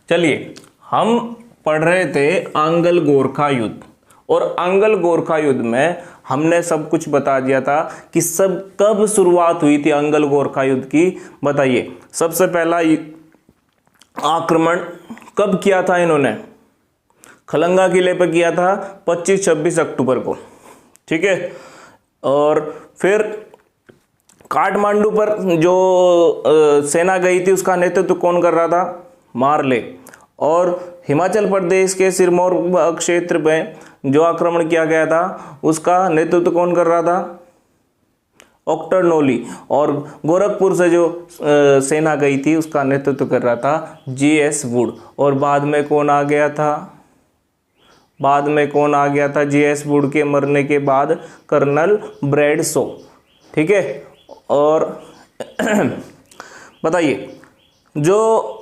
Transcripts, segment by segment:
चलिए, हम पढ़ रहे थे आंगल गोरखा युद्ध, और आंगल गोरखा युद्ध में हमने सब कुछ बता दिया था कि सब कब शुरुआत हुई थी आंगल गोरखा युद्ध की। बताइए, सबसे पहला आक्रमण कब किया था इन्होंने? खलंगा किले पर किया था 25-26 अक्टूबर को, ठीक है। और फिर काठमांडू पर जो सेना गई थी उसका नेतृत्व कौन कर रहा था? मारले। और हिमाचल प्रदेश के सिरमौर क्षेत्र में जो आक्रमण किया गया था उसका नेतृत्व कौन कर रहा था? ऑक्टर नोली। और गोरखपुर से जो सेना गई थी उसका नेतृत्व कर रहा था जीएस वुड। और बाद में कौन आ गया था? जीएस वुड के मरने के बाद कर्नल ब्रैडशॉ, ठीक है। और बताइए, जो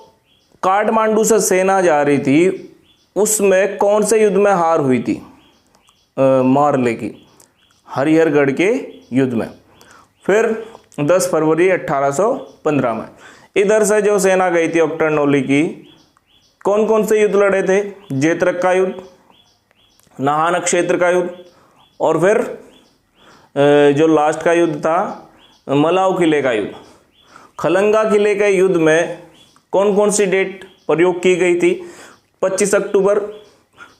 काठमांडू से सेना जा रही थी उसमें कौन से युद्ध में हार हुई थी मारले की? हरिहरगढ़ के युद्ध में। फिर 10 फरवरी 1815 में इधर से जो सेना गई थी ऑक्टर नोली की, कौन कौन से युद्ध लड़े थे? जेतरक का युद्ध, नाहन क्षेत्र का युद्ध, और फिर जो लास्ट का युद्ध था मलाव किले का युद्ध। खलंगा किले के युद्ध में कौन कौन सी डेट प्रयोग की गई थी? 25 अक्टूबर,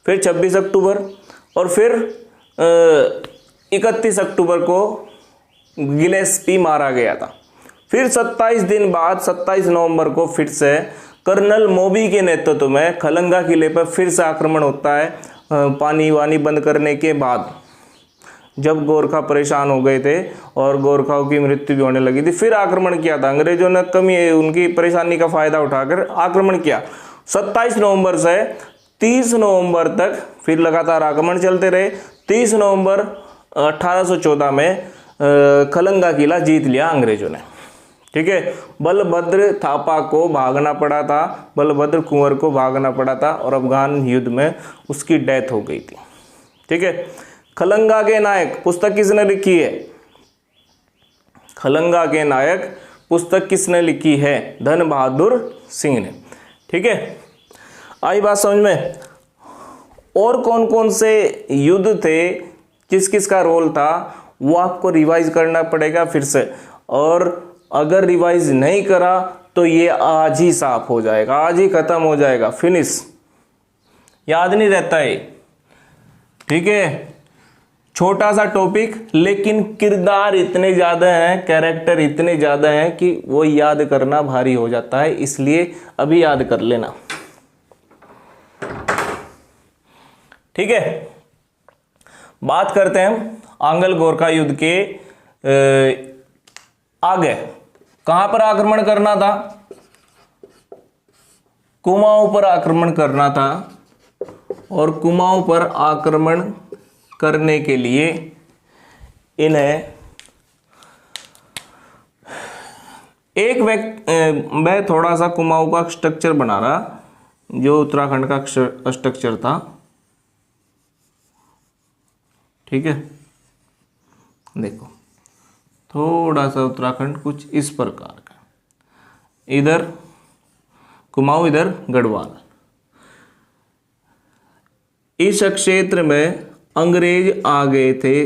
फिर 26 अक्टूबर, और फिर 31 अक्टूबर को गिलेस्पी मारा गया था। फिर 27 दिन बाद 27 नवंबर को फिर से कर्नल मोबी के नेतृत्व में खलंगा किले पर फिर से आक्रमण होता है, पानी वानी बंद करने के बाद, जब गोरखा परेशान हो गए थे और गोरखाओं की मृत्यु भी होने लगी थी। फिर आक्रमण किया था अंग्रेजों ने, उनकी परेशानी का फायदा उठाकर आक्रमण किया। 27 नवंबर से 30 नवंबर तक फिर लगातार आक्रमण चलते रहे। 30 नवंबर 1814 में खलंगा किला जीत लिया अंग्रेजों ने, ठीक है। बलभद्र थापा को भागना पड़ा था, बलभद्र कुंवर को भागना पड़ा था, और अफगान युद्ध में उसकी डेथ हो गई थी, ठीक है। खलंगा के नायक पुस्तक किसने लिखी है? खलंगा के नायक पुस्तक किसने लिखी है? धन बहादुर सिंह ने, ठीक है। आई बात समझ में? और कौन कौन से युद्ध थे, किस किस का रोल था, वो आपको रिवाइज करना पड़ेगा फिर से। और अगर रिवाइज नहीं करा तो ये आज ही साफ हो जाएगा, आज ही खत्म हो जाएगा, फिनिश। याद नहीं रहता है, ठीक है। छोटा सा टॉपिक, लेकिन किरदार इतने ज्यादा हैं, कैरेक्टर इतने ज्यादा हैं कि वो याद करना भारी हो जाता है, इसलिए अभी याद कर लेना, ठीक है। बात करते हैं आंगल गोरखा युद्ध के आगे। कहां पर आक्रमण करना था? कुमाऊं पर आक्रमण करना था, और कुमाऊं पर आक्रमण करने के लिए इन्हें एक मैं थोड़ा सा कुमाऊं का स्ट्रक्चर बना रहा, जो उत्तराखंड का स्ट्रक्चर था, ठीक है। देखो, थोड़ा सा उत्तराखंड कुछ इस प्रकार का, इधर कुमाऊं, इधर गढ़वाल। इस क्षेत्र में अंग्रेज आ गए थे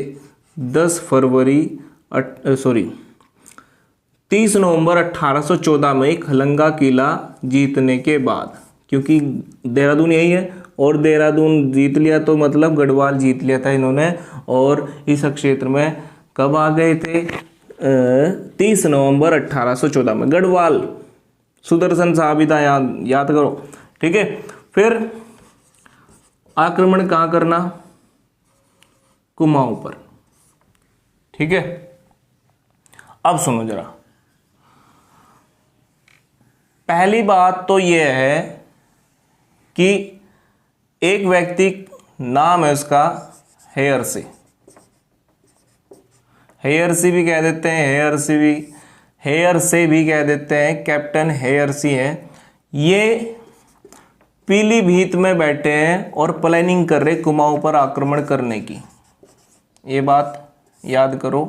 30 नवंबर 1814 में खलंगा किला जीतने के बाद, क्योंकि देहरादून यही है, और देहरादून जीत लिया तो मतलब गढ़वाल जीत लिया था इन्होंने। और इस क्षेत्र में कब आ गए थे? 30 नवंबर 1814 में गढ़वाल। सुदर्शन साहब था, याद करो, ठीक है। फिर आक्रमण कहाँ करना? कुमाऊं पर, ठीक है। अब सुनो जरा, पहली बात तो यह है कि एक व्यक्ति नाम है उसका हेयरसी, हेयरसी भी कह देते हैं, हेयरसे भी कह देते हैं, कैप्टन हेयरसी है। ये पीलीभीत में बैठे हैं और प्लानिंग कर रहे कुमाऊं पर आक्रमण करने की। ये बात याद करो,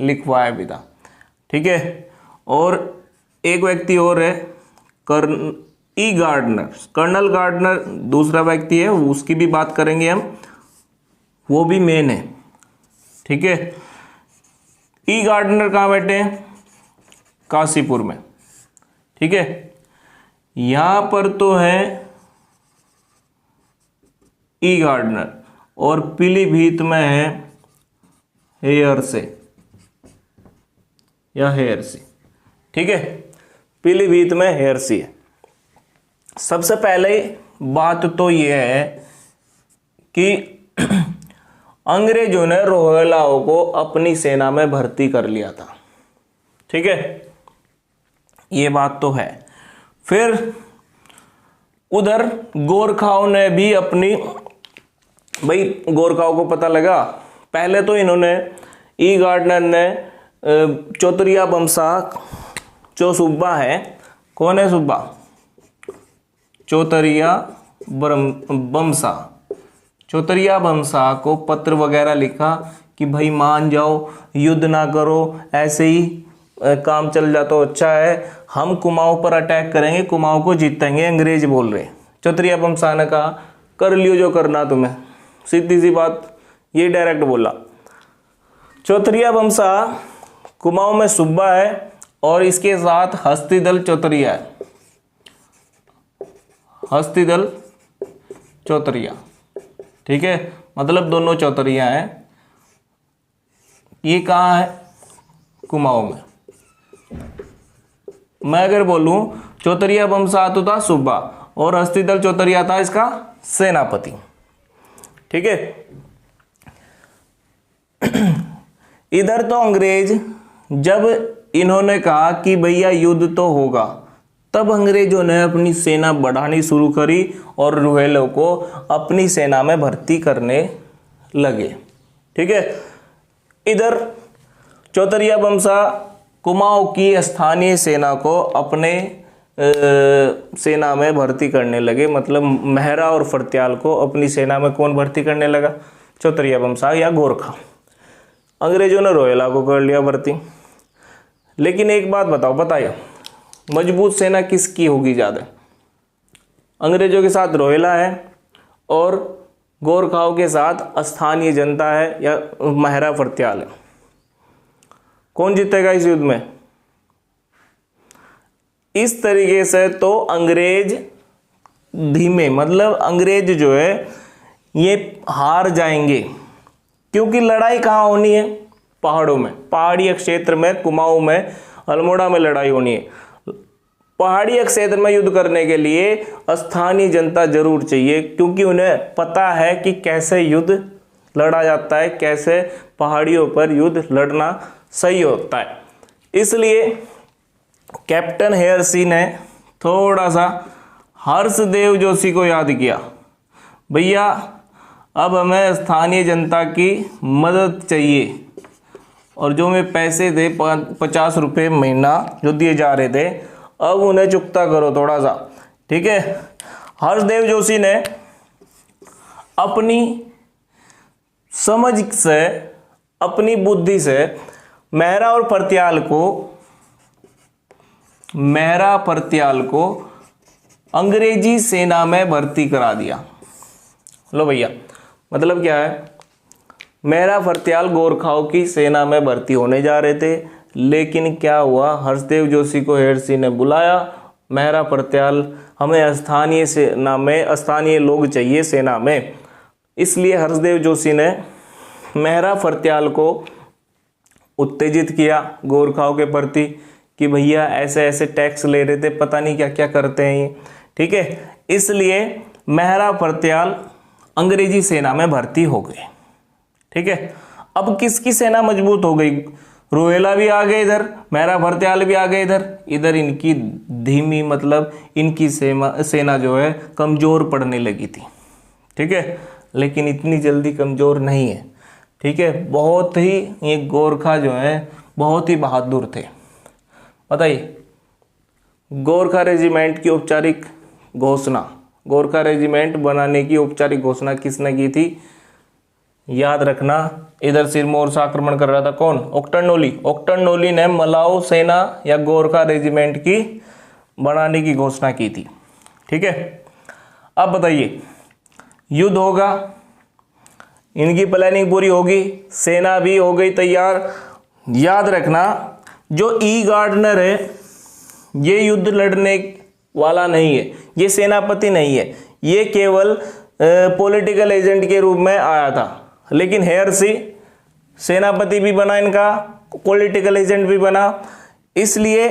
लिखवाया भी था, ठीक है। और एक व्यक्ति और है ई गार्डनर, कर्नल गार्डनर दूसरा व्यक्ति है, उसकी भी बात करेंगे हम, वो भी मेन है। ठीक है, ई गार्डनर कहाँ बैठे हैं? काशीपुर में। ठीक है, यहां पर तो है ई गार्डनर और पीलीभीत में है हेयर से या हेयर सी। ठीक है, पीलीभीत में हेयर सी है। सबसे पहले बात तो यह है कि अंग्रेजों ने रोहिलाओं को अपनी सेना में भर्ती कर लिया था। ठीक है, ये बात तो है। फिर उधर गोरखाओं ने भी अपनी, भाई गोरखाओं को पता लगा, पहले तो इन्होंने ई गार्डनर ने चौतरिया बमशाह जो सूबा है, कौन है सूबा? चौतरिया बमशाह, चौतरिया बमशाह को पत्र वगैरह लिखा कि भाई मान जाओ, युद्ध ना करो, ऐसे ही काम चल जाता तो अच्छा है, हम कुमाऊं पर अटैक करेंगे, कुमाऊं को जीतेंगे, अंग्रेज बोल रहे। चौतरिया बमशाह ने कहा कर लियो जो करना तुम्हें, सीधी सी बात, ये डायरेक्ट बोला। चौतरिया बमशाह कुमाऊं में सूबा है और इसके साथ हस्तिदल चौतरिया है, हस्तिदल चौतरिया। ठीक है, मतलब दोनों चौतरिया हैं। ये कहाँ है? कुमाऊं में। मैं अगर बोलूं चौतरिया बमशाह तो था सूबा और हस्तिदल चौतरिया था इसका सेनापति। ठीक है, इधर तो अंग्रेज, जब इन्होंने कहा कि भैया युद्ध तो होगा, तब अंग्रेजों ने अपनी सेना बढ़ानी शुरू करी और रोहिलों को अपनी सेना में भर्ती करने लगे। ठीक है, इधर चौतरिया बमशाह कुमाऊं की स्थानीय सेना को अपने सेना में भर्ती करने लगे। मतलब मेहरा और फरत्याल को अपनी सेना में कौन भर्ती करने लगा? चौतरिया बमशाह या गोरखा। अंग्रेजों ने रोहिला को कर लिया भर्ती। लेकिन एक बात बताइए, मजबूत सेना किसकी होगी ज़्यादा? अंग्रेजों के साथ रोहिला है और गोरखाओं के साथ स्थानीय जनता है या मेहरा फरत्याल है। कौन जीतेगा इस युद्ध में? इस तरीके से तो अंग्रेज धीमे, मतलब अंग्रेज जो है ये हार जाएंगे, क्योंकि लड़ाई कहाँ होनी है? पहाड़ों में, पहाड़ी क्षेत्र में, कुमाऊं में, अल्मोड़ा में लड़ाई होनी है। पहाड़ी क्षेत्र में युद्ध करने के लिए स्थानीय जनता जरूर चाहिए, क्योंकि उन्हें पता है कि कैसे युद्ध लड़ा जाता है, कैसे पहाड़ियों पर युद्ध लड़ना सही होता है। इसलिए कैप्टन हेयर सी ने थोड़ा सा हर्षदेव जोशी को याद किया, भैया अब हमें स्थानीय जनता की मदद चाहिए, और जो मैं पैसे दे 50 रुपये महीना जो दिए जा रहे थे, अब उन्हें चुकता करो थोड़ा सा। ठीक है, हर्षदेव जोशी ने अपनी समझ से, अपनी बुद्धि से मेहरा फरत्याल को अंग्रेजी सेना में भर्ती करा दिया। लो भैया, मतलब क्या है? मेहरा फरत्याल गोरखाओं की सेना में भर्ती होने जा रहे थे, लेकिन क्या हुआ? हर्षदेव जोशी को हेयर सी ने बुलाया, मेहरा फरत्याल हमें स्थानीय सेना में स्थानीय लोग चाहिए सेना में। इसलिए हर्षदेव जोशी ने मेहरा फरत्याल को उत्तेजित किया गोरखाओं के प्रति कि भैया ऐसे ऐसे टैक्स ले रहे थे, पता नहीं क्या क्या करते हैं ये। ठीक है, इसलिए मेहरा फरत्याल अंग्रेजी सेना में भर्ती हो गए। ठीक है, अब किसकी सेना मजबूत हो गई? रोहिला भी आ गए इधर, मेहरा फरत्याल भी आ गए इधर। इधर इनकी धीमी, मतलब इनकी सेना जो है कमजोर पड़ने लगी थी। ठीक है, लेकिन इतनी जल्दी कमजोर नहीं है। ठीक है, बहुत ही ये गोरखा जो है बहुत ही बहादुर थे। बताइए, गोरखा रेजिमेंट की औपचारिक घोषणा, गोरखा रेजिमेंट बनाने की औपचारिक घोषणा किसने की थी? याद रखना, इधर सिरमौर से आक्रमण कर रहा था कौन? ओक्टरनोली। ओक्टरनोली ने मलाऊ सेना या गोरखा रेजिमेंट की बनाने की घोषणा की थी। ठीक है, अब बताइए, युद्ध होगा, इनकी प्लानिंग पूरी होगी, सेना भी हो गई तैयार। याद रखना, जो ई गार्डनर है ये युद्ध लड़ने वाला नहीं है, ये सेनापति नहीं है, ये केवल पॉलिटिकल एजेंट के रूप में आया था। लेकिन हेयरसी सेनापति भी बना, इनका पॉलिटिकल एजेंट भी बना। इसलिए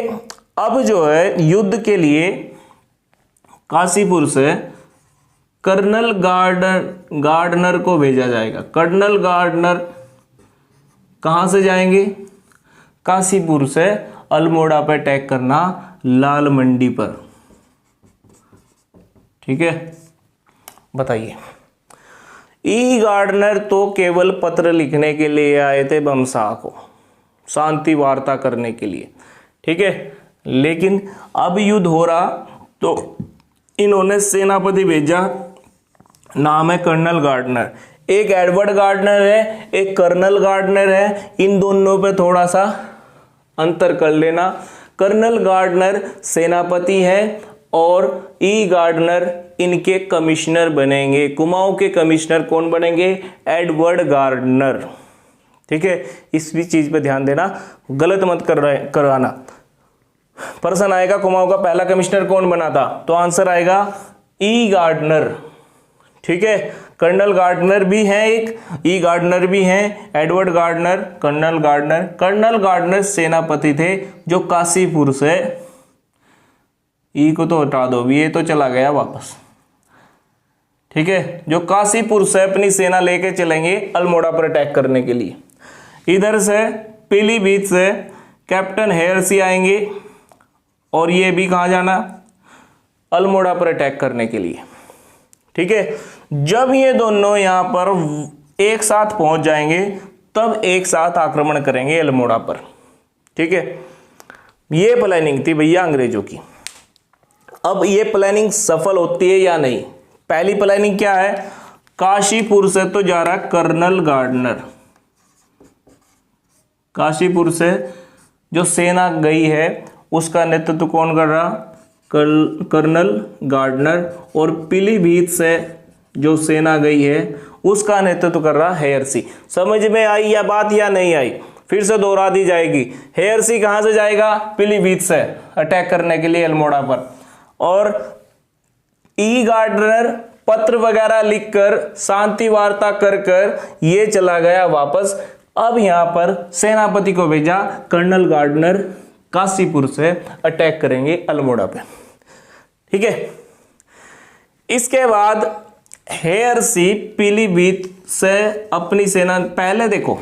अब जो है युद्ध के लिए काशीपुर से कर्नल गार्डनर को भेजा जाएगा। कर्नल गार्डनर कहां से जाएंगे? काशीपुर से अल्मोड़ा पर अटैक करना, लाल मंडी पर। ठीक है, बताइए, ई गार्डनर तो केवल पत्र लिखने के लिए आए थे बमशाह को, शांति वार्ता करने के लिए। ठीक है, लेकिन अब युद्ध हो रहा तो इन्होंने सेनापति भेजा, नाम है कर्नल गार्डनर। एक एडवर्ड गार्डनर है, एक कर्नल गार्डनर है, इन दोनों पे थोड़ा सा अंतर कर लेना। कर्नल गार्डनर सेनापति है और ई गार्डनर इनके कमिश्नर बनेंगे। कुमाऊं के कमिश्नर कौन बनेंगे? Edward Gardner. ठीक है, इस भी चीज पे ध्यान देना, गलत मत करवाना। प्रश्न आएगा कुमाऊं का पहला कमिश्नर कौन बना था, तो आंसर आएगा ई गार्डनर। ठीक है, कर्नल गार्डनर भी हैं, एक ई गार्डनर भी हैं, Edward Gardner, colonel Gardner. Colonel Gardner सेनापति थे जो काशीपुर से, ई को तो हटा दो, ये तो चला गया वापस। ठीक है, जो काशीपुर से अपनी सेना लेके चलेंगे अल्मोड़ा पर अटैक करने के लिए। इधर से पीलीभीत से कैप्टन हेयरसी आएंगे और ये भी कहाँ जाना? अल्मोड़ा पर अटैक करने के लिए। ठीक है, जब ये दोनों यहां पर एक साथ पहुंच जाएंगे तब एक साथ आक्रमण करेंगे अल्मोड़ा पर। ठीक है, ये प्लानिंग थी भैया अंग्रेजों की। अब ये प्लानिंग सफल होती है या नहीं? पहली प्लानिंग क्या है? काशीपुर से तो जा रहा कर्नल गार्डनर, काशीपुर से जो सेना गई है उसका नेतृत्व कौन कर रहा? Colonel Gardner. और पीलीभीत से जो सेना गई है उसका नेतृत्व कर रहा हेयरसी। समझ में आई या बात या नहीं आई? फिर से दोहरा दी जाएगी। हेयरसी कहां से जाएगा? पीलीभीत से अटैक करने के लिए अल्मोड़ा पर। और ई गार्डनर पत्र वगैरह लिखकर शांति वार्ता कर ये चला गया वापस। अब यहां पर सेनापति को भेजा, कर्नल गार्डनर काशीपुर से अटैक करेंगे अल्मोड़ा पे। ठीक है, इसके बाद हेयरसी पीलीभीत से अपनी सेना, पहले देखो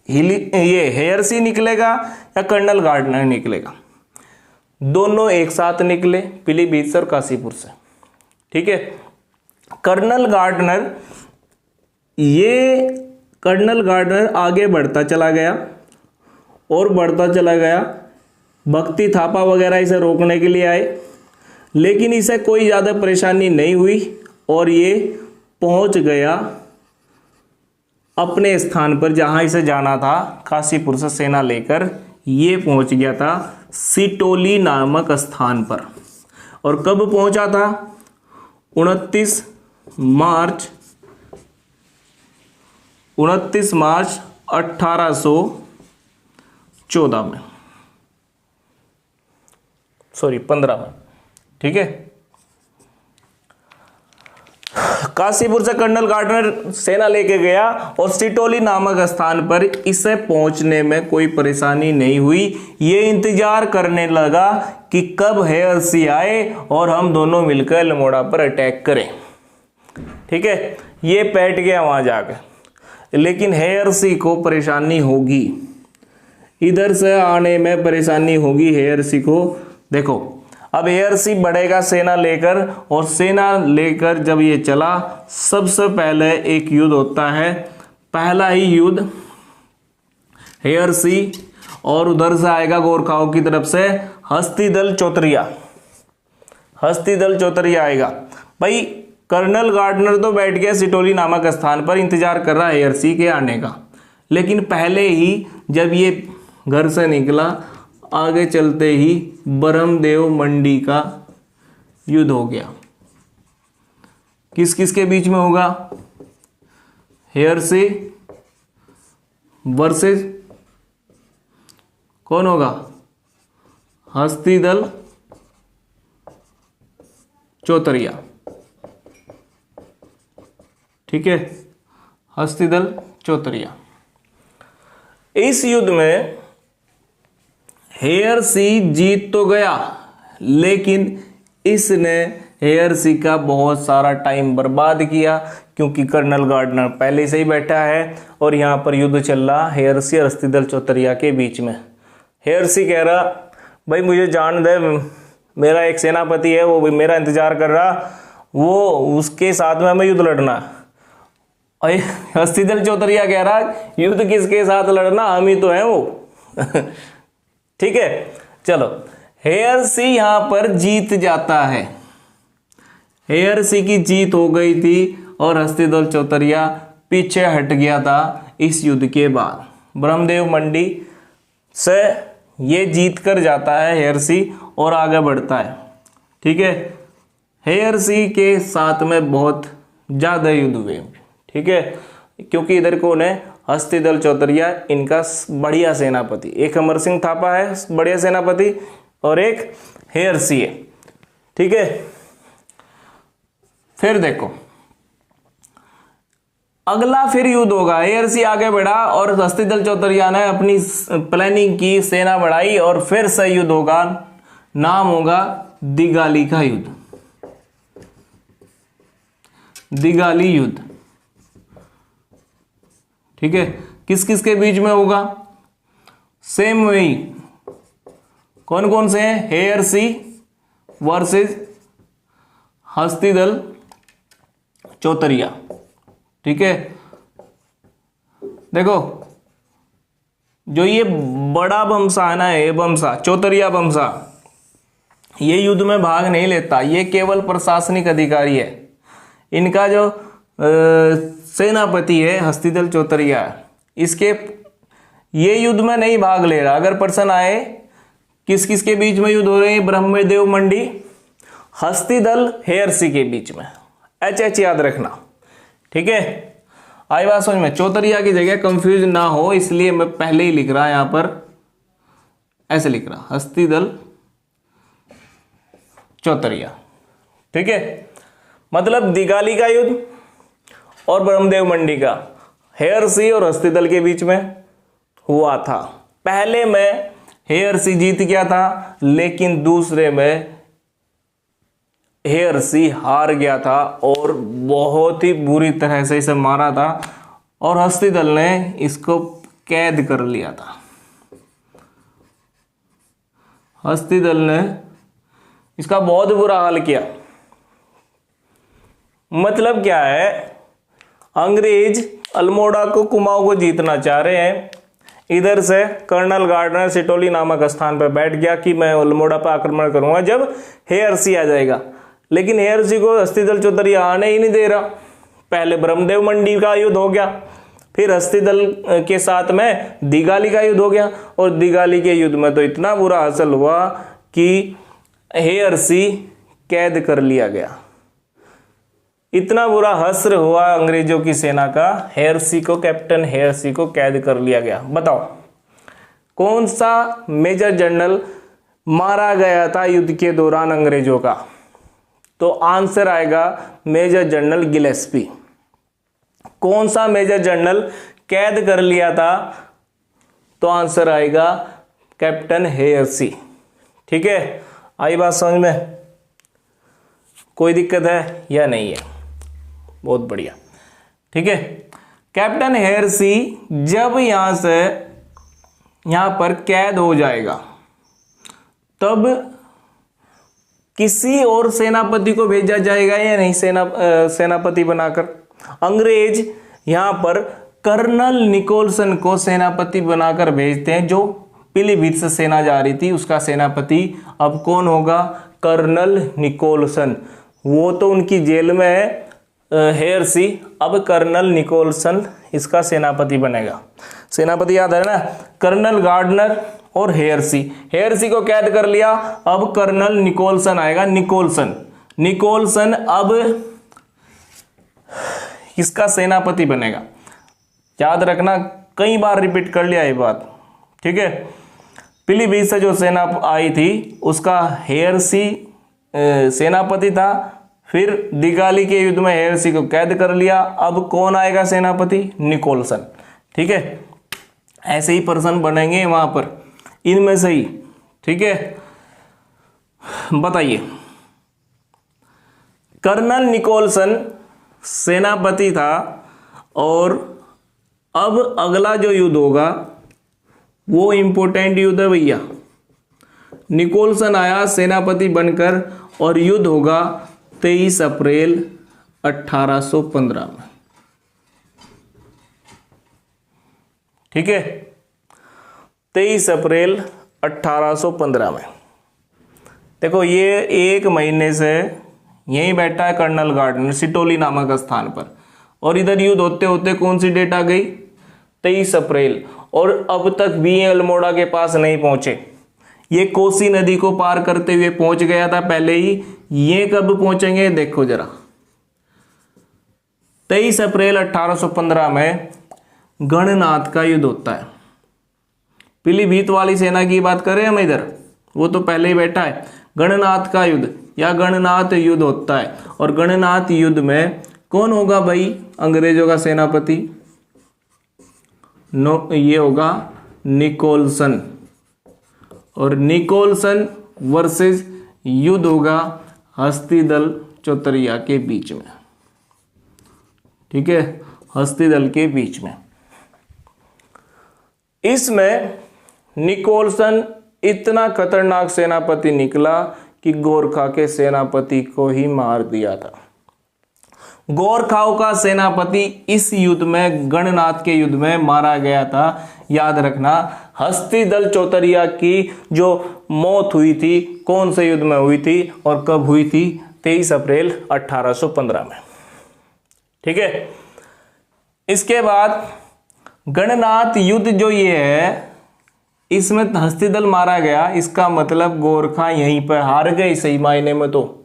ये हेयरसी निकलेगा या कर्नल गार्डनर निकलेगा? दोनों एक साथ निकले पीलीभीत से और काशीपुर से। ठीक है, कर्नल गार्डनर आगे बढ़ता चला गया और बढ़ता चला गया। भक्ति थापा वगैरह इसे रोकने के लिए आए, लेकिन इसे कोई ज़्यादा परेशानी नहीं हुई और ये पहुंच गया अपने स्थान पर जहां इसे जाना था। काशीपुर से सेना लेकर ये पहुंच गया था सिटोली नामक स्थान पर। और कब पहुंचा था? 29 मार्च 1814 में, 15 में। ठीक है, काशीपुर से कर्नल गार्डनर सेना लेके गया और सिटोली नामक स्थान पर इसे पहुंचने में कोई परेशानी नहीं हुई। ये इंतजार करने लगा कि कब हेयरसी आए और हम दोनों मिलकर अल्मोड़ा पर अटैक करें। ठीक है, ये बैठ गया वहां जाकर। लेकिन हेयरसी को परेशानी होगी, इधर से आने में परेशानी होगी हेयरसी को। देखो, अब हेयरसी बढ़ेगा सेना लेकर, और सेना लेकर जब ये चला, सबसे पहले एक युद्ध होता है, पहला ही युद्ध हेयरसी और उधर से आएगा गोरखाओं की तरफ से हस्तिदल चौतरिया आएगा। भाई कर्नल गार्डनर तो बैठ गया सिटोली नामक स्थान पर, इंतजार कर रहा है हेयरसी के आने का। लेकिन पहले ही जब ये घर से निकला, आगे चलते ही ब्रह्मदेव मंडी का युद्ध हो गया। किस किस के बीच में होगा? हेयरसी वर्सेस कौन होगा? हस्तिदल चौतरिया। ठीक है, हस्तिदल चौतरिया। इस युद्ध में हेयरसी जीत तो गया, लेकिन इसने हेयरसी का बहुत सारा टाइम बर्बाद किया, क्योंकि कर्नल गार्डनर पहले से ही बैठा है और यहाँ पर युद्ध चल रहा हेयरसी और हस्तिदल चौतरिया के बीच में। हेयरसी कह रहा भाई मुझे जान दे, मेरा एक सेनापति है वो भी मेरा इंतजार कर रहा, वो उसके साथ में हमें युद्ध लड़ना। और हस्तिदल चौतरिया कह रहा युद्ध किसके साथ लड़ना, हम ही तो हैं वो। ठीक है, चलो हेयरसी यहां पर जीत जाता है। हेयरसी की जीत हो गई थी और हस्तिदल चौतरिया पीछे हट गया था इस युद्ध के बाद। ब्रह्मदेव मंडी से ये जीत कर जाता है हेयरसी और आगे बढ़ता है। ठीक है, हेयरसी के साथ में बहुत ज़्यादा युद्ध हुए। ठीक है, क्योंकि इधर कौन है? हस्तिदल चौतरिया, इनका बढ़िया सेनापति। एक अमर सिंह थापा है बढ़िया सेनापति और एक हेयरसी है। ठीक है, फिर देखो अगला फिर युद्ध होगा। हेयरसी आगे बढ़ा और हस्तिदल चौतरिया ने अपनी प्लानिंग की, सेना बढ़ाई और फिर से युद्ध होगा। नाम होगा दिगाली का युद्ध, दिगाली युद्ध। ठीक है, किस किस के बीच में होगा? सेम वही, कौन कौन से हैं? हेयरसी वर्सेस हस्तिदल चौतरिया। ठीक है, देखो जो ये बड़ा बमसा है ना, ये बमसा चौतरिया बमसा, ये युद्ध में भाग नहीं लेता, ये केवल प्रशासनिक अधिकारी है। इनका जो सेनापति है हस्तिदल चौतरिया, इसके ये युद्ध में नहीं भाग ले रहा। अगर पर्सन आए, किस किस के बीच में युद्ध हो रहे हैं? ब्रह्मदेव मंडी हस्तिदल हेयरसी के बीच में। एच याद रखना। ठीक है, आई बात समझ में? चौतरिया की जगह कंफ्यूज ना हो इसलिए मैं पहले ही लिख रहा यहां पर, ऐसे लिख रहा हस्तिदल चौतरिया। ठीक है, मतलब दिगाली का युद्ध और ब्रह्मदेव मंडी का हेयरसी और हस्तिदल के बीच में हुआ था। पहले में हेयरसी जीत गया था, लेकिन दूसरे में हेयरसी हार गया था और बहुत ही बुरी तरह से इसे मारा था और हस्तिदल ने इसको कैद कर लिया था। हस्तिदल ने इसका बहुत बुरा हाल किया। मतलब क्या है? अंग्रेज अल्मोड़ा को, कुमाऊं को जीतना चाह रहे हैं। इधर से कर्नल गार्डनर सिटोली नामक स्थान पर बैठ गया कि मैं अल्मोड़ा पर आक्रमण करूंगा जब हेयरसी आ जाएगा, लेकिन हेयरसी को हस्तिदल चौतरिया आने ही नहीं दे रहा। पहले ब्रह्मदेव मंडी का युद्ध हो गया, फिर हस्तिदल के साथ में दिगाली का युद्ध हो गया और दिगाली के युद्ध में तो इतना बुरा हासिल हुआ कि हेयरसी कैद कर लिया गया। इतना बुरा हश्र हुआ अंग्रेजों की सेना का, हेयरसी को, कैप्टन हेयरसी को कैद कर लिया गया। बताओ कौन सा मेजर जनरल मारा गया था युद्ध के दौरान अंग्रेजों का? तो आंसर आएगा मेजर जनरल गिलेस्पी। कौन सा मेजर जनरल कैद कर लिया था? तो आंसर आएगा कैप्टन हेयरसी। ठीक है, आई बात समझ में? कोई दिक्कत है या नहीं है? बहुत बढ़िया। ठीक है, कैप्टन हेयरसी जब यहां से यहां पर कैद हो जाएगा, तब किसी और सेनापति को भेजा जाएगा या नहीं? सेनापति बनाकर अंग्रेज यहां पर कर्नल निकोलसन को सेनापति बनाकर भेजते हैं। जो पीलीभीत से सेना जा रही थी उसका सेनापति अब कौन होगा? Colonel Nicholson. वो तो उनकी जेल में है हेयरसी, अब कर्नल निकोलसन इसका सेनापति बनेगा। सेनापति याद है ना? कर्नल गार्डनर और हेयरसी। हेयरसी को कैद कर लिया, अब कर्नल निकोलसन आएगा। निकोलसन निकोलसन अब किसका सेनापति बनेगा। याद रखना, कई बार रिपीट कर लिया ये बात, ठीक है। पीलीभीत से जो सेना आई थी उसका हेयरसी सेनापति था, फिर दिगाली के युद्ध में हेयरसी को कैद कर लिया। अब कौन आएगा सेनापति? निकोलसन, ठीक है। ऐसे ही पर्सन बनेंगे वहां पर, इनमें से ही, ठीक है। बताइए, कर्नल निकोलसन सेनापति था और अब अगला जो युद्ध होगा वो इंपॉर्टेंट युद्ध है भैया। निकोलसन आया सेनापति बनकर और युद्ध होगा 23 अप्रैल 1815 में, ठीक है। 23 अप्रैल 1815 में। देखो ये एक महीने से यहीं बैठा है कर्नल गार्डनर सिटोली नामक स्थान पर, और इधर युद्ध होते होते कौन सी डेट आ गई? 23 अप्रैल। और अब तक भी ये अल्मोड़ा के पास नहीं पहुंचे। ये कोसी नदी को पार करते हुए पहुंच गया था पहले ही, ये कब पहुंचेंगे देखो जरा। 23 अप्रैल 1815 में गणनाथ का युद्ध होता है। पीलीभीत वाली सेना की बात करें हम इधर, वो तो पहले ही बैठा है। गणनाथ का युद्ध या गणनाथ युद्ध होता है, और गणनाथ युद्ध में कौन होगा भाई अंग्रेजों का सेनापति? ये होगा निकोलसन, और निकोलसन वर्सेस युद्ध होगा हस्तिदल चौतरिया के बीच में, ठीक है, हस्तिदल के बीच में। इसमें निकोलसन इतना खतरनाक सेनापति निकला कि गोरखा के सेनापति को ही मार दिया था। गोरखाओं का सेनापति इस युद्ध में, गणनाथ के युद्ध में मारा गया था। याद रखना, हस्तिदल चौतरिया की जो मौत हुई थी कौन से युद्ध में हुई थी और कब हुई थी? 23 अप्रैल 1815 में, ठीक है। इसके बाद गणनाथ युद्ध जो ये है, इसमें हस्तिदल मारा गया, इसका मतलब गोरखा यहीं पर हार गए सही मायने में। तो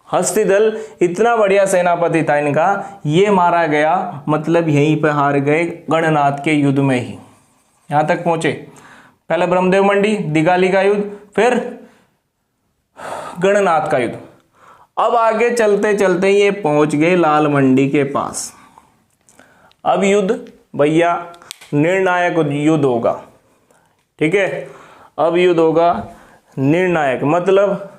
हस्तिदल इतना बढ़िया सेनापति था इनका, ये मारा गया, मतलब यहीं पर हार गए गणनाथ के युद्ध में ही। यहां तक पहुंचे, पहले ब्रह्मदेव मंडी, दिगाली का युद्ध, फिर गणनाथ का युद्ध। अब आगे चलते चलते ये पहुंच गए लाल मंडी के पास। अब युद्ध भैया निर्णायक युद्ध होगा, ठीक है। अब युद्ध होगा निर्णायक, मतलब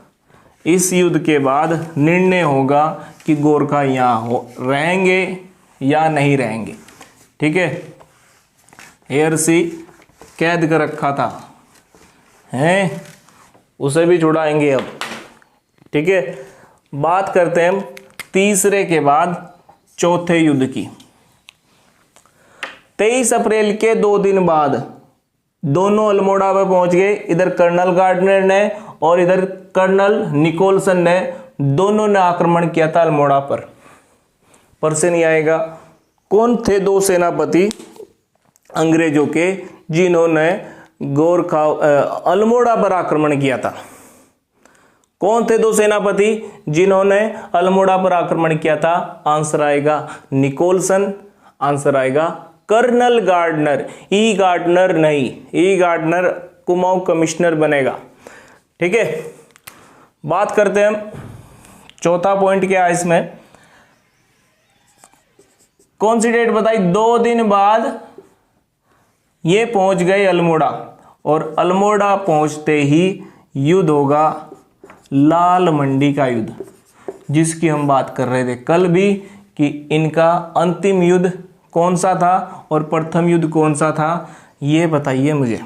इस युद्ध के बाद निर्णय होगा कि गोरखा यहाँ रहेंगे या नहीं रहेंगे, ठीक है। हेयरसी कैद कर रखा था, हैं, उसे भी छुड़ाएंगे अब, ठीक है। बात करते हैं हम तीसरे के बाद चौथे युद्ध की। 23 अप्रैल के 2 दिन बाद दोनों अल्मोड़ा पर पहुंच गए। इधर कर्नल गार्डनर ने और इधर कर्नल निकोलसन ने, दोनों ने आक्रमण किया था अल्मोड़ा पर से नहीं आएगा। कौन थे दो सेनापति अंग्रेजों के जिन्होंने गोरखा अल्मोड़ा पर आक्रमण किया था? कौन थे दो सेनापति जिन्होंने अल्मोड़ा पर आक्रमण किया था? आंसर आएगा निकोलसन, आंसर आएगा कर्नल गार्डनर। ई गार्डनर नहीं, ई गार्डनर कुमाऊं कमिश्नर बनेगा, ठीक है। बात करते हैं हम चौथा पॉइंट क्या है इसमें, कौन सी डेट बताई? 2 दिन बाद ये पहुंच गए अल्मोड़ा, और अल्मोड़ा पहुंचते ही युद्ध होगा लाल मंडी का युद्ध, जिसकी हम बात कर रहे थे कल भी कि इनका अंतिम युद्ध कौन सा था और प्रथम युद्ध कौन सा था, ये बताइए मुझे।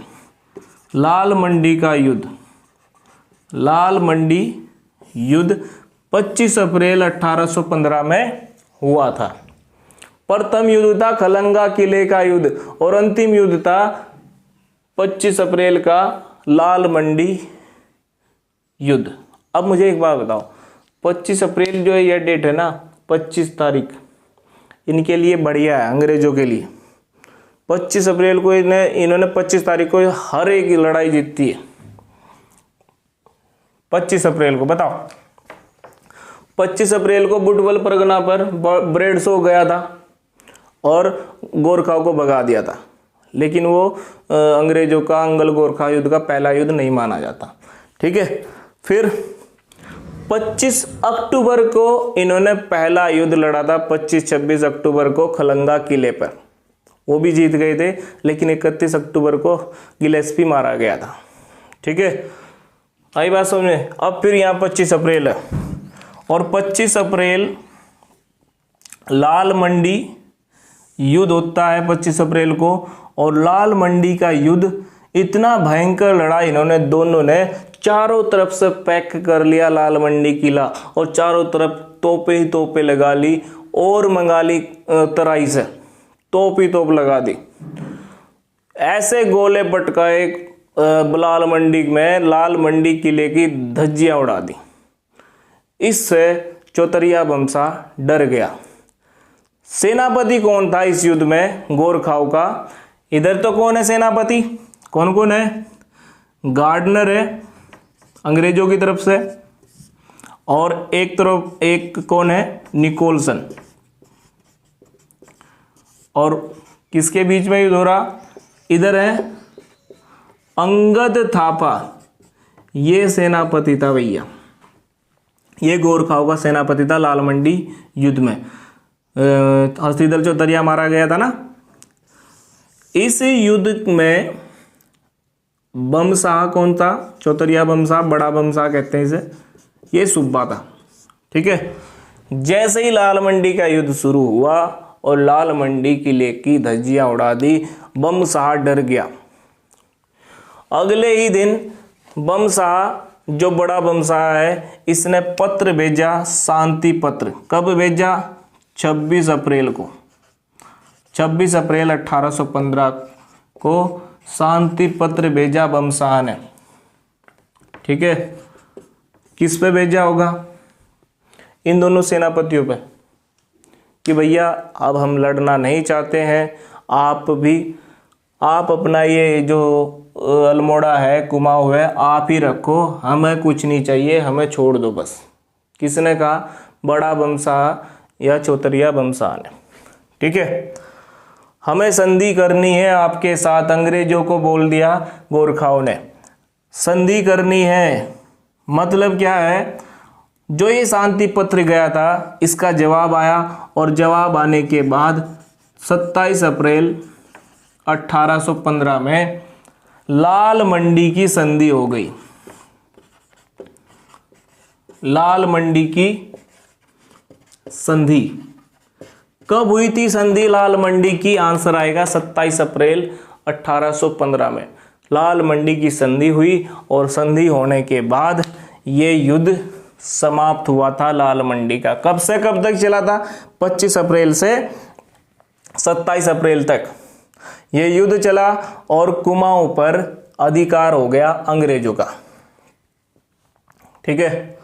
लाल मंडी का युद्ध, लाल मंडी युद्ध 25 अप्रैल 1815 में हुआ था। प्रथम युद्ध था खलंगा किले का युद्ध, और अंतिम युद्ध था 25 अप्रैल का लाल मंडी युद्ध। अब मुझे एक बात बताओ, 25 अप्रैल जो है यह डेट है ना, 25 तारीख इनके लिए बढ़िया है, अंग्रेजों के लिए। 25 अप्रैल को इन्होंने 25 तारीख को हर एक लड़ाई जीती है। 25 अप्रैल को बताओ, 25 अप्रैल को बुटवल परगना पर ब्रेड शो गया था और गोरखाओं को भगा दिया था, लेकिन वो अंग्रेजों का अंगल गोरखा युद्ध का पहला युद्ध नहीं माना जाता। ठीक है, फिर 25 अक्टूबर को इन्होंने पहला युद्ध लड़ा था, 25-26 अक्टूबर को खलंगा किले पर, वो भी जीत गए थे, लेकिन 31 अक्टूबर को गिलेस्पी मारा गया था। ठीक है, आई बात समझ में। अब फिर यहाँ 25 अप्रैल है और 25 अप्रैल लाल मंडी युद्ध होता है 25 अप्रैल को। और लाल मंडी का युद्ध इतना भयंकर लड़ा इन्होंने, दोनों ने चारों तरफ से पैक कर लिया लाल मंडी किला और चारों तरफ तोपे ही तोपे लगा ली और मंगा ली तराई से, तोप ही तोप लगा दी। ऐसे गोले पटकाए लाल मंडी में, लाल मंडी किले की धज्जियां उड़ा दी। इससे चौतरिया बमसा डर गया। सेनापति कौन था इस युद्ध में गोरखाओं का? इधर तो कौन है सेनापति, कौन कौन है? गार्डनर है अंग्रेजों की तरफ से, और एक तरफ एक कौन है? निकोलसन। और किसके बीच में युद्ध हो रहा? इधर है अंगद थापा, ये सेनापति था भैया, ये गोरखाओं का सेनापति था लाल मंडी युद्ध में। हस्तिदल चौतरिया मारा गया था ना। इस युद्ध में बमशाह कौन था? चौतरिया बमशाह, बड़ा बमशाह कहते हैं इसे, ये सुब्बा था। ठीक है, जैसे ही लाल मंडी का युद्ध शुरू हुआ और लाल मंडी किले की धज्जियां उड़ा दी, बमशाह डर गया। अगले ही दिन बमशाह, जो बड़ा बमशाह है, इसने पत्र भेजा, शांति पत्र। कब भेजा? 26 अप्रैल को, 26 अप्रैल 1815 को शांति पत्र भेजा बमशाह ने। ठीक है, किस पे भेजा होगा? इन दोनों सेनापतियों पे, कि भैया अब हम लड़ना नहीं चाहते हैं, आप अपना ये जो अल्मोड़ा है, कुमाऊं है, आप ही रखो, हमें कुछ नहीं चाहिए, हमें छोड़ दो बस। किसने कहा? बड़ा बमशाह या चौतरिया बमशाह ने। ठीक है, हमें संधि करनी है आपके साथ, अंग्रेजों को बोल दिया गोरखाओं ने, संधि करनी है। मतलब क्या है? जो ये शांति पत्र गया था, इसका जवाब आया, और जवाब आने के बाद 27 अप्रैल 1815 में लाल मंडी की संधि हो गई। लाल मंडी की संधि कब हुई थी? संधि लाल मंडी की, आंसर आएगा 27 अप्रैल 1815 में लाल मंडी की संधि हुई। और संधि होने के बाद ये युद्ध समाप्त हुआ था लाल मंडी का। कब से कब तक चला था? 25 अप्रैल से 27 अप्रैल तक ये युद्ध चला और कुमाऊं पर अधिकार हो गया अंग्रेजों का। ठीक है,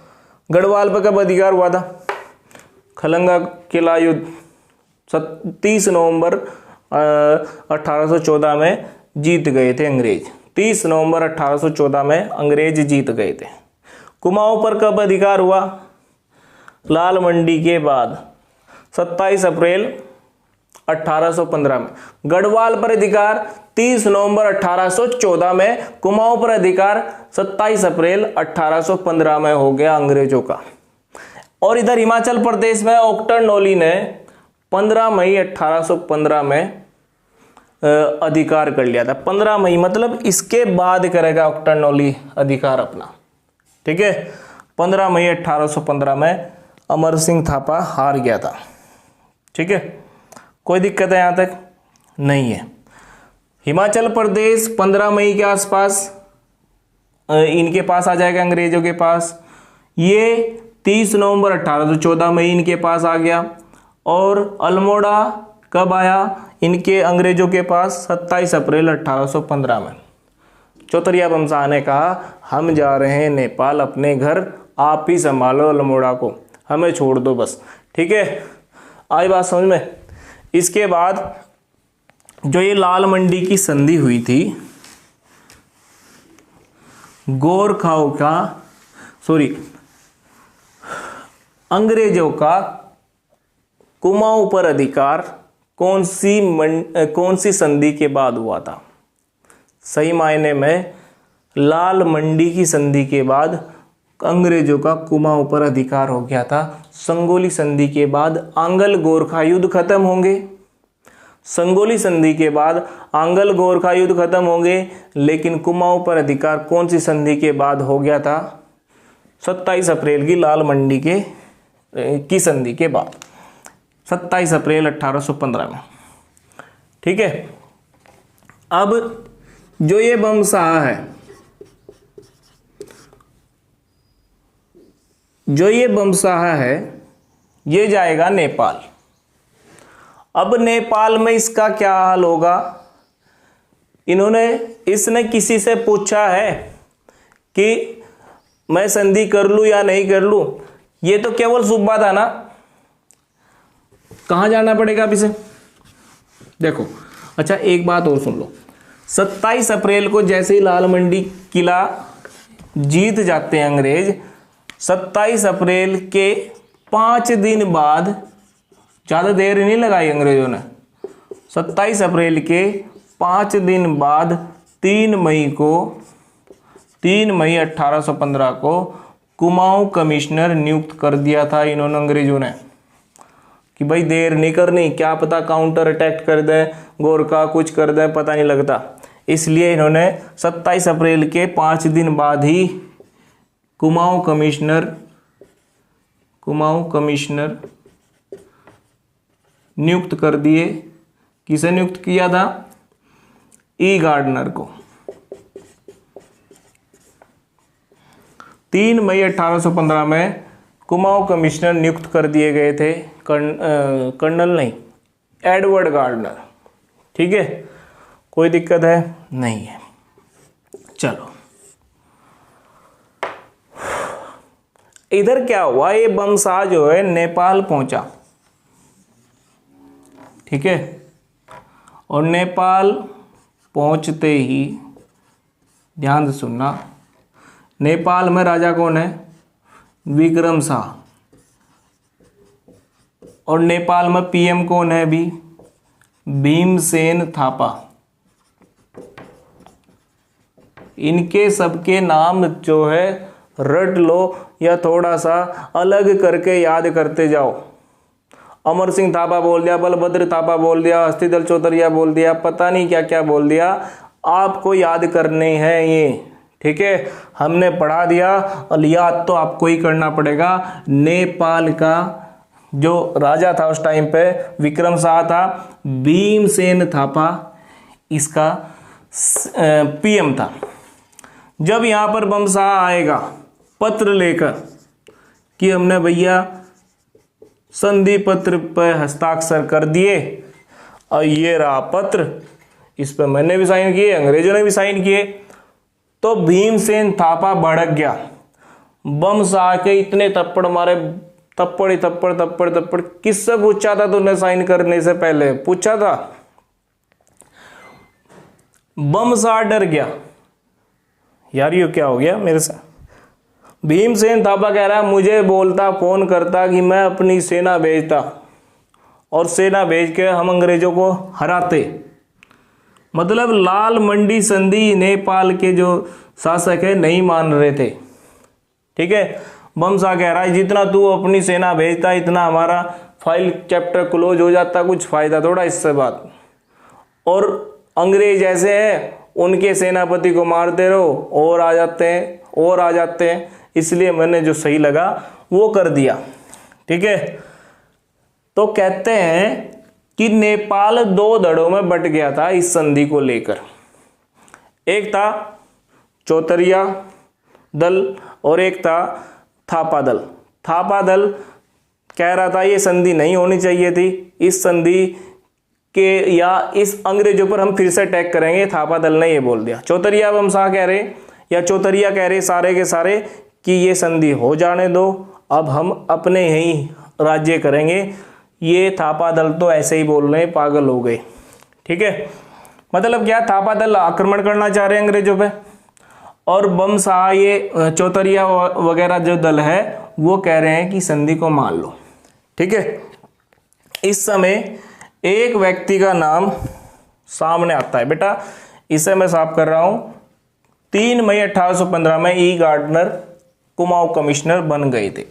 गढ़वाल पर कब अधिकार हुआ था? खलंगा किला युद्ध 30 नवंबर 1814 में जीत गए थे अंग्रेज। 30 नवंबर 1814 में अंग्रेज जीत गए थे। कुमाऊं पर कब अधिकार हुआ? लाल मंडी के बाद 27 अप्रैल 1815 में। गढ़वाल पर अधिकार 30 नवंबर 1814 में, कुमाऊं पर अधिकार 27 अप्रैल 1815 में हो गया अंग्रेजों का। और इधर हिमाचल प्रदेश में ऑक्टरनोली ने 15 मई 1815 में अधिकार कर लिया था। 15 मई मतलब इसके बाद करेगा ऑक्टरनोली अधिकार अपना। ठीक है, 15 मई 1815 में अमर सिंह थापा हार गया था। ठीक है, कोई दिक्कत है यहाँ तक? नहीं है। हिमाचल प्रदेश 15 मई के आसपास इनके पास आ जाएगा, अंग्रेजों के पास। ये 30 नवंबर 1814 में इनके पास आ गया। और अल्मोड़ा कब आया इनके, अंग्रेजों के पास? 27 अप्रैल 1815 में। चौतरिया बमशाह ने कहा, हम जा रहे हैं नेपाल अपने घर, आप ही संभालो अल्मोड़ा को, हमें छोड़ दो बस। ठीक है, आई बात समझ में? इसके बाद जो ये लाल मंडी की संधि हुई थी, गोरखाओं का अंग्रेजों का कुमाऊं पर अधिकार कौन सी संधि के बाद हुआ था? सही मायने में लाल मंडी की संधि के बाद अंग्रेजों का कुमाऊं पर अधिकार हो गया था। संगोली संधि के बाद आंगल गोरखा युद्ध खत्म होंगे। संगोली संधि के बाद आंगल गोरखा युद्ध खत्म होंगे, लेकिन कुमाऊं पर अधिकार कौन सी संधि के बाद हो गया था? 27 अप्रैल की लाल मंडी की संधि के बाद, 27 अप्रैल 1815 में। ठीक है। अब जो ये बमसाह है, ये जाएगा नेपाल। अब नेपाल में इसका क्या हाल होगा? इसने किसी से पूछा है कि मैं संधि कर लूं या नहीं कर लूं? ये तो केवल सुब्बा था ना। कहां जाना पड़ेगा अब इसे? देखो, अच्छा एक बात और सुन लो। 27 अप्रैल को जैसे ही लाल मंडी किला जीत जाते हैं अंग्रेज, 27 अप्रैल के 5 दिन बाद, ज़्यादा देर नहीं लगाई अंग्रेजों ने, 27 अप्रैल के 5 दिन बाद 3 मई 1815 को कुमाऊं कमिश्नर नियुक्त कर दिया था इन्होंने, अंग्रेजों ने, कि भाई देर नहीं करनी, क्या पता काउंटर अटैक कर दें, गोरखा कुछ कर दें, पता नहीं लगता। इसलिए इन्होंने 27 अप्रैल के 5 दिन बाद ही कुमाऊं कमिश्नर नियुक्त कर दिए। किसे नियुक्त किया था? ई गार्डनर को। 3 मई 1815 में कुमाऊं कमिश्नर नियुक्त कर दिए गए थे। कर्नल नहीं, एडवर्ड गार्डनर। ठीक है, कोई दिक्कत है? नहीं है। चलो, इधर क्या हुआ? ये बमसाह जो है नेपाल पहुंचा। ठीक है, और नेपाल पहुंचते ही, ध्यान से सुनना, नेपाल में राजा कौन है? विक्रम शाह। और नेपाल में पीएम कौन है अभी? भीमसेन थापा। इनके सबके नाम जो है रट लो या थोड़ा सा अलग करके याद करते जाओ। अमर सिंह थापा बोल दिया, बलभद्र थापा बोल दिया, हस्तीदल चौतरिया बोल दिया, पता नहीं क्या क्या बोल दिया, आपको याद करने हैं ये। ठीक है, हमने पढ़ा दिया और याद तो आपको ही करना पड़ेगा। नेपाल का जो राजा था उस टाइम पे विक्रम शाह था, भीमसेन थापा इसका पीएम था। जब यहाँ पर बमसाह आएगा पत्र लेकर कि हमने भैया संधि पत्र पर हस्ताक्षर कर दिए और ये रहा पत्र, इस पर मैंने भी साइन किए, अंग्रेजों ने भी साइन किए, तो भीमसेन थापा भड़क गया। बमसाह के इतने थप्पड़ मारे, थप्पड़ ही थप्पड़ थप्पड़ थप्पड़। किससे पूछा था तूने साइन करने से पहले? पूछा था? बमसाह डर गया, यार ये क्या हो गया मेरे साथ। भीमसेन थापा कह रहा है मुझे बोलता, फोन करता कि मैं अपनी सेना भेजता और सेना भेज के हम अंग्रेजों को हराते। मतलब लाल मंडी संधि नेपाल के जो शासक है नहीं मान रहे थे। ठीक है, बमसाह कह रहा है जितना तू अपनी सेना भेजता इतना हमारा फाइल चैप्टर क्लोज हो जाता, कुछ फायदा थोड़ा इससे बात। और अंग्रेज ऐसे हैं, उनके सेनापति को मारते रहो और आ जाते हैं, इसलिए मैंने जो सही लगा वो कर दिया। ठीक है, तो कहते हैं कि नेपाल 2 धड़ों में बट गया था इस संधि को लेकर। एक था चौतरिया दल और एक था थापा दल। थापा दल कह रहा था ये संधि नहीं होनी चाहिए थी, इस संधि के या इस अंग्रेजों पर हम फिर से अटैक करेंगे। थापा दल ने ये बोल दिया। चौतरिया बमसाह कह रहे या चौतरिया कह रहे सारे के सारे कि ये संधि हो जाने दो, अब हम अपने यहीं राज्य करेंगे। ये थापा दल तो ऐसे ही बोल रहे हैं, पागल हो गए। ठीक है, मतलब क्या, थापा दल आक्रमण करना चाह रहे हैं अंग्रेजों पे और बमशाह ये चौतरिया वगैरह जो दल है वो कह रहे हैं कि संधि को मान लो। ठीक है, इस समय एक व्यक्ति का नाम सामने आता है। बेटा इसे मैं साफ कर रहा हूं। 3 मई 1815 में ई गार्डनर कुमाऊं कमिश्नर बन गए थे।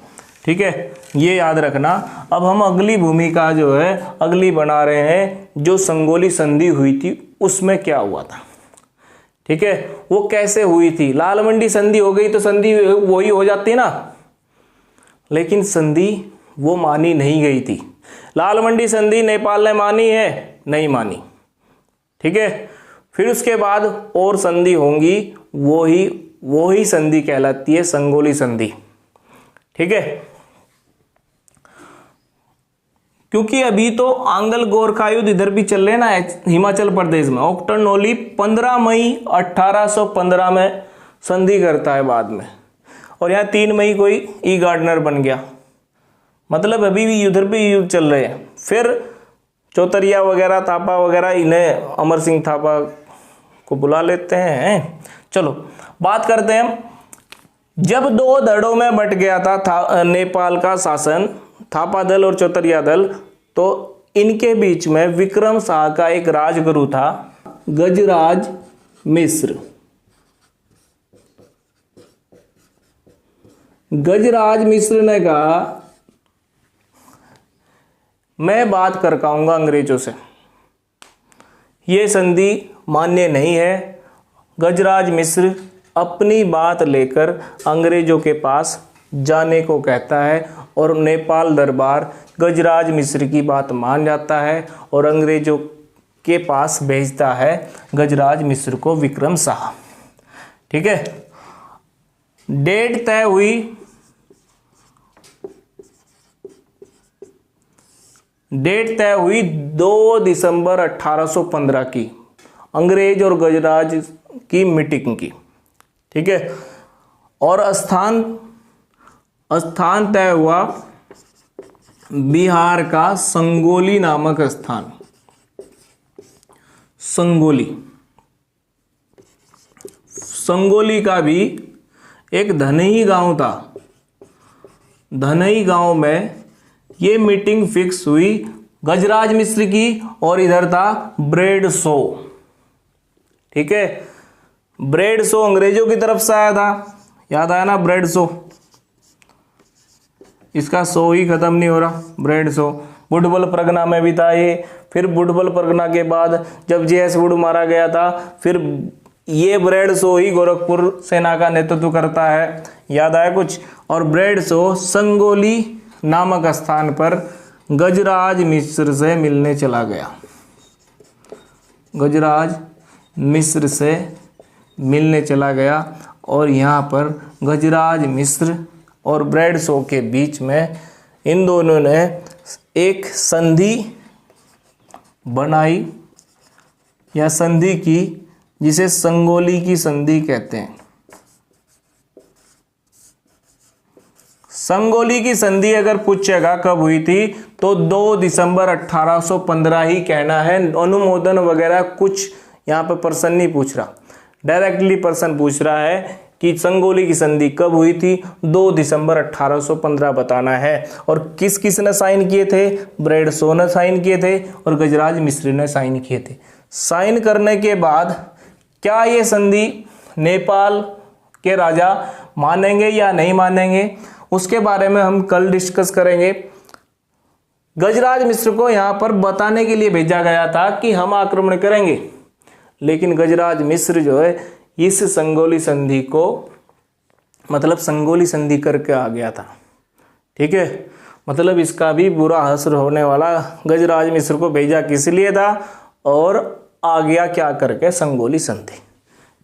ठीक है, ये याद रखना। अब हम अगली भूमिका जो है अगली बना रहे हैं, जो संगोली संधि हुई थी उसमें क्या हुआ था। ठीक है, वो कैसे हुई थी। लाल मंडी संधि हो गई तो संधि वही हो जाती ना, लेकिन संधि वो मानी नहीं गई थी। लाल मंडी संधि नेपाल ने मानी है, नहीं मानी। ठीक है, फिर उसके बाद और संधि होंगी, वो ही संधि कहलाती है संगोली संधि। ठीक है, क्योंकि अभी तो आंगल गोरखा युद्ध इधर भी चल रहे ना हिमाचल प्रदेश में। ओक्टनोली 15 मई 1815 में संधि करता है बाद में, और यहाँ 3 मई कोई ई गार्डनर बन गया। मतलब अभी भी उधर भी युद्ध चल रहे हैं। फिर चौतरिया वगैरह थापा वगैरह, इन्हें अमर सिंह थापा को बुला लेते हैं। चलो बात करते हैं। जब 2 धड़ों में बट गया था नेपाल का शासन, थापा दल और चौतरिया दल, तो इनके बीच में विक्रम शाह का एक राजगुरु था, गजराज मिश्र। गजराज मिश्र ने कहा मैं बात कर पाऊंगा अंग्रेजों से, ये संधि मान्य नहीं है। गजराज मिश्र अपनी बात लेकर अंग्रेजों के पास जाने को कहता है और नेपाल दरबार गजराज मिश्र की बात मान जाता है और अंग्रेजों के पास भेजता है गजराज मिश्र को विक्रम शाह। ठीक है, डेट तय हुई 2 दिसंबर 1815 की, अंग्रेज और गजराज की मीटिंग की। ठीक है, और स्थान तय हुआ बिहार का संगोली नामक स्थान। संगोली का भी एक धनई गांव था। धनई गांव में ये मीटिंग फिक्स हुई गजराज मिश्र की, और इधर था ब्रेड शो। ठीक है, ब्रेड शो अंग्रेजों की तरफ से आया था, याद आया ना ब्रेड शो। इसका शो ही खत्म नहीं हो रहा, ब्रेड शो। बुटबल परगना में भी था ये। फिर बुटबल परगना के बाद जब JS वुड मारा गया था, फिर ये ब्रेड शो ही गोरखपुर सेना का नेतृत्व करता है, याद आया कुछ। और ब्रेड शो संगोली नामक स्थान पर गजराज मिश्र से मिलने चला गया। गजराज मिश्र से मिलने चला गया और यहाँ पर गजराज मिश्र और ब्रेड शो के बीच में इन दोनों ने एक संधि बनाई या संधि की, जिसे संगोली की संधि कहते हैं। संगोली की संधि अगर पूछेगा कब हुई थी तो 2 दिसंबर 1815 ही कहना है। अनुमोदन वगैरह कुछ यहाँ पे पर्सन नहीं पूछ रहा, डायरेक्टली पर्सन पूछ रहा है कि संगोली की संधि कब हुई थी। 2 दिसंबर 1815 बताना है। और किस किस ने साइन किए थे? ब्रेड शो ने साइन किए थे और गजराज मिश्र ने साइन किए थे। साइन करने के बाद क्या ये संधि नेपाल के राजा मानेंगे या नहीं मानेंगे, उसके बारे में हम कल डिस्कस करेंगे। गजराज मिश्र को यहाँ पर बताने के लिए भेजा गया था कि हम आक्रमण करेंगे, लेकिन गजराज मिश्र जो है इस संगोली संधि को मतलब संगोली संधि करके आ गया था। ठीक है, मतलब इसका भी बुरा असर होने वाला। गजराज मिश्र को भेजा किस लिए था और आ गया क्या करके? संगोली संधि।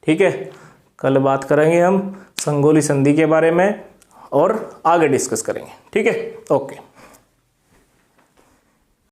ठीक है, कल बात करेंगे हम संगोली संधि के बारे में और आगे डिस्कस करेंगे। ठीक है, ओके।